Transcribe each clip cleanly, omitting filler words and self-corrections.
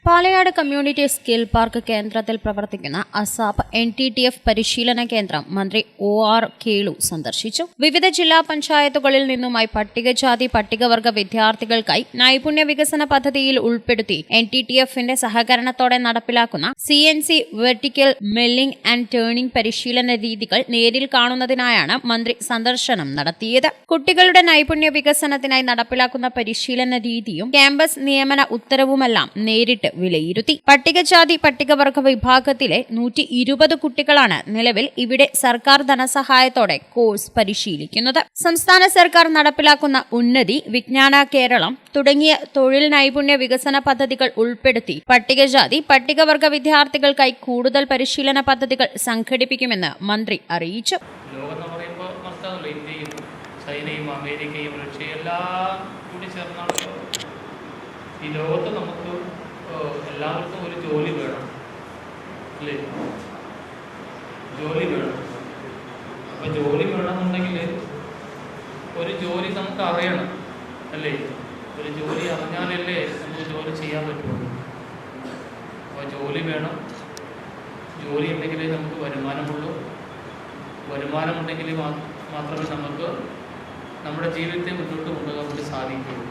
Palayad community skill park കേന്ദ്രത്തിൽ പ്രവർത്തിക്കുന്ന ASAP NTTF പരിശീലന കേന്ദ്രം മന്ത്രി OR കേളു സന്ദർശിച്ചു. വിവിധ ജില്ലാ പഞ്ചായത്തുകളിൽ നിന്നുമായി പട്ടികജാതി പട്ടികവർഗ വിദ്യാർത്ഥികൾക്കായി നൈപുണ്യ വികസന പദ്ധതിയിൽ ഉൾപ്പെടുത്തി NTTFന്റെ സഹകരണത്തോടെ നടപ്പിലാക്കുന്ന CNC vertical milling and turning പരിശീലന രീതികൾ നേരിൽ കാണുന്നതിനായാണ് മന്ത്രി സന്ദർശനം നടത്തിയത്. കുട്ടികളുടെ നൈപുണ്യ വികസനത്തിനായി നടപ്പിലാക്കുന്ന പരിശീലന രീതിയും ക്യാമ്പസ് നിയമന ഉത്തരവുമെല്ലാം നേരിട്ട് വിലയിരുത്തി. പട്ടികജാതി പട്ടികവർഗ വിഭാഗത്തിലെ 120 കുട്ടികളാണ് നിലവിൽ ഇവിടെ സർക്കാർ ധനസഹായത്തോടെ കോഴ്സ് പരിശീലിക്കുന്നത്. സംസ്ഥാന സർക്കാർ നടപ്പിലാക്കുന്ന ഉന്നതി, വിജ്ഞാന കേരളം തുടങ്ങിയ തൊഴിൽ നൈപുണ്യ വികസന പദ്ധതികൾ ഉൾപ്പെടുത്തി പട്ടികജാതി പട്ടികവർഗ വിദ്യാർത്ഥികൾക്കായി കൂടുതൽ പരിശീലന പദ്ധതികൾ സംഘടിപ്പിക്കുമെന്ന് മന്ത്രി അറിയിച്ചു. ചൈനയും അമേരിക്കയും റഷ്യയും എല്ലാം കൂടി ചേർന്നാണ് ഈ ലോകത്ത് നമുക്ക് എല്ലാവർക്കും ഒരു ജോലി വേണം, അല്ലേ? ജോലി വേണം. അപ്പം ജോലി വേണമെന്നുണ്ടെങ്കിൽ ഒരു ജോലി നമുക്ക് അറിയണം, അല്ലേ? ഒരു ജോലി അറിഞ്ഞാലല്ലേ നമുക്ക് ജോലി ചെയ്യാൻ പറ്റുള്ളൂ. അപ്പോൾ ജോലി വേണം. ജോലി ഉണ്ടെങ്കിലേ നമുക്ക് വരുമാനമുള്ളൂ. വരുമാനമുണ്ടെങ്കിൽ മാത്രമേ നമുക്ക് നമ്മുടെ ജീവിതത്തെ മുന്നോട്ട് കൊണ്ടുപോകാൻ വേണ്ടി സാധിക്കുകയുള്ളൂ.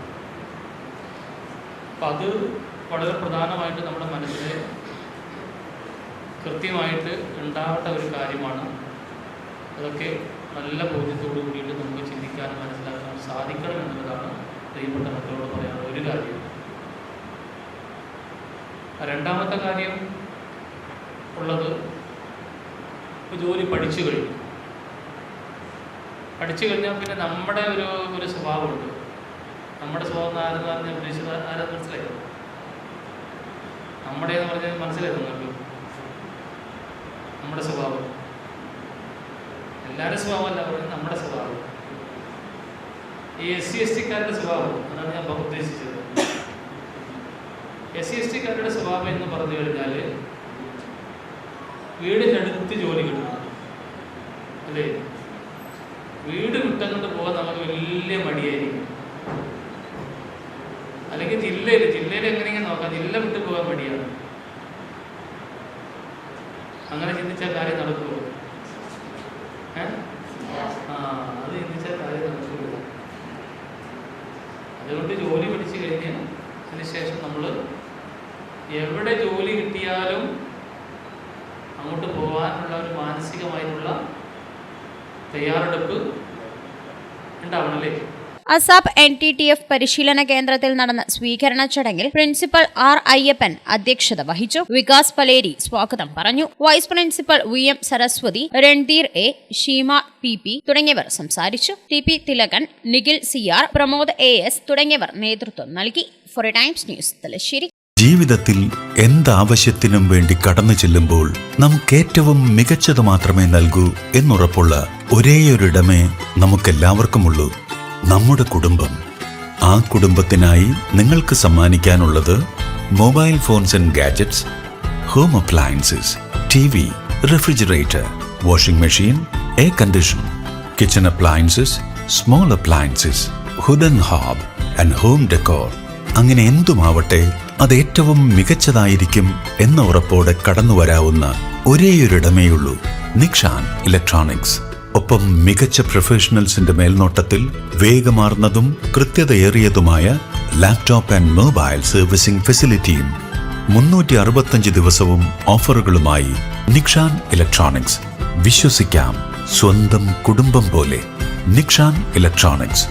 അപ്പം അത് വളരെ പ്രധാനമായിട്ട് നമ്മുടെ മനസ്സിൽ കൃത്യമായിട്ട് ഉണ്ടാവേണ്ട ഒരു കാര്യമാണ്. അതൊക്കെ നല്ല ബോധ്യത്തോടു കൂടിയിട്ട് നമുക്ക് ചിന്തിക്കാനും മനസ്സിലാക്കാനും സാധിക്കണം എന്നുള്ളതാണ് പ്രിയപ്പെട്ട മക്കളോട് പറയാനുള്ള ഒരു കാര്യം. രണ്ടാമത്തെ കാര്യം ഉള്ളത്, ജോലി പഠിച്ചു കഴിഞ്ഞാൽ പിന്നെ നമ്മുടെ ഒരു സ്വഭാവമുണ്ട്. നമ്മുടെ സ്വഭാവം ആരെന്ന് പറഞ്ഞാൽ ഉദ്ദേശിച്ചത് ആരെന്ന് മനസ്സിലായോ? നമ്മുടെ എന്ന് പറഞ്ഞാൽ മനസ്സിലായിരുന്നു നിങ്ങൾക്ക്? നമ്മുടെ സ്വഭാവം, എല്ലാവരുടെ സ്വഭാവമല്ല പറഞ്ഞത്, നമ്മുടെ സ്വഭാവം. ഈ SC/ST-ക്കാരുടെ സ്വഭാവം, അതാണ് ഞാൻ ഉദ്ദേശിച്ചത്. SC/ST-ക്കാരുടെ സ്വഭാവം എന്ന് പറഞ്ഞു കഴിഞ്ഞാൽ വീടിനടുത്ത് ജോലി കിട്ടണം, അല്ലേ? വീട് വിട്ടങ്ങോട്ട് പോകാൻ നമുക്ക് വലിയ മടിയായിരിക്കും. അല്ലെങ്കിൽ ജില്ലയിൽ എങ്ങനെയെങ്കിലും നോക്കാം, ജില്ല വിട്ട് പോകാൻ മടിയാണ്. അങ്ങനെ ചിന്തിച്ചാൽ കാര്യം നടക്കുമോ? അത് ചിന്തിച്ചാൽ കാര്യം നടക്കുമോ? അതുകൊണ്ട് ജോലി പഠിച്ചു കഴിഞ്ഞാൽ അതിനുശേഷം നമ്മൾ എവിടെ ജോലി കിട്ടിയാലും അങ്ങോട്ട് പോകാനുള്ള ഒരു മാനസികമായിട്ടുള്ള തയ്യാറെടുപ്പ് ഉണ്ടാവണല്ലേ. അസാപ് NTTF പരിശീലന കേന്ദ്രത്തിൽ നടന്ന സ്വീകരണ ചടങ്ങിൽ പ്രിൻസിപ്പൽ R. അയ്യപ്പൻ അധ്യക്ഷത വഹിച്ചു. വികാസ് പലേരി സ്വാഗതം പറഞ്ഞു. Vice principal VM Saraswathi, Randhir A, Sheema PP തുടങ്ങിയവർ സംസാരിച്ചു. TP Thilakan, Nikhil CR, Pramod AS തുടങ്ങിയവർ നേതൃത്വം നൽകി. Four times news, Thalassery. ജീവിതത്തിൽ എന്താവശ്യത്തിനും വേണ്ടി കടന്നു ചെല്ലുമ്പോൾ നമുക്കേറ്റവും മികച്ചത് മാത്രമേ നൽകൂ എന്നുറപ്പുള്ള ഒരേയൊരിടമേ നമുക്കെല്ലാവർക്കുമുള്ളൂ, നമ്മുടെ കുടുംബം. ആ കുടുംബത്തിനായി നിങ്ങൾക്ക് സമ്മാനിക്കാനുള്ളത് mobile phones and gadgets, home appliances, TV, refrigerator, washing machine, air condition, kitchen appliances, small appliances, wooden hob and home decor. അങ്ങനെ എന്തുമാവട്ടെ, അത് ഏറ്റവും മികച്ചതായിരിക്കും എന്ന ഉറപ്പോടെ കടന്നു വരാവുന്ന ഒരേയൊരിടമേയുള്ളൂ, നിക്ഷാൻ ഇലക്ട്രോണിക്സ്. ഒപ്പം മികച്ച പ്രൊഫഷണൽസിന്റെ മേൽനോട്ടത്തിൽ വേഗമാർന്നതും കൃത്യതയേറിയതുമായ ലാപ്ടോപ്പ് ആൻഡ് മൊബൈൽ സർവീസിംഗ് ഫെസിലിറ്റിയും 365 ദിവസവും ഓഫറുകളുമായി നിക്ഷാൻ ഇലക്ട്രോണിക്സ്. വിശ്വസിക്കാം, സ്വന്തം കുടുംബം പോലെ. നിക്ഷാൻ ഇലക്ട്രോണിക്സ്.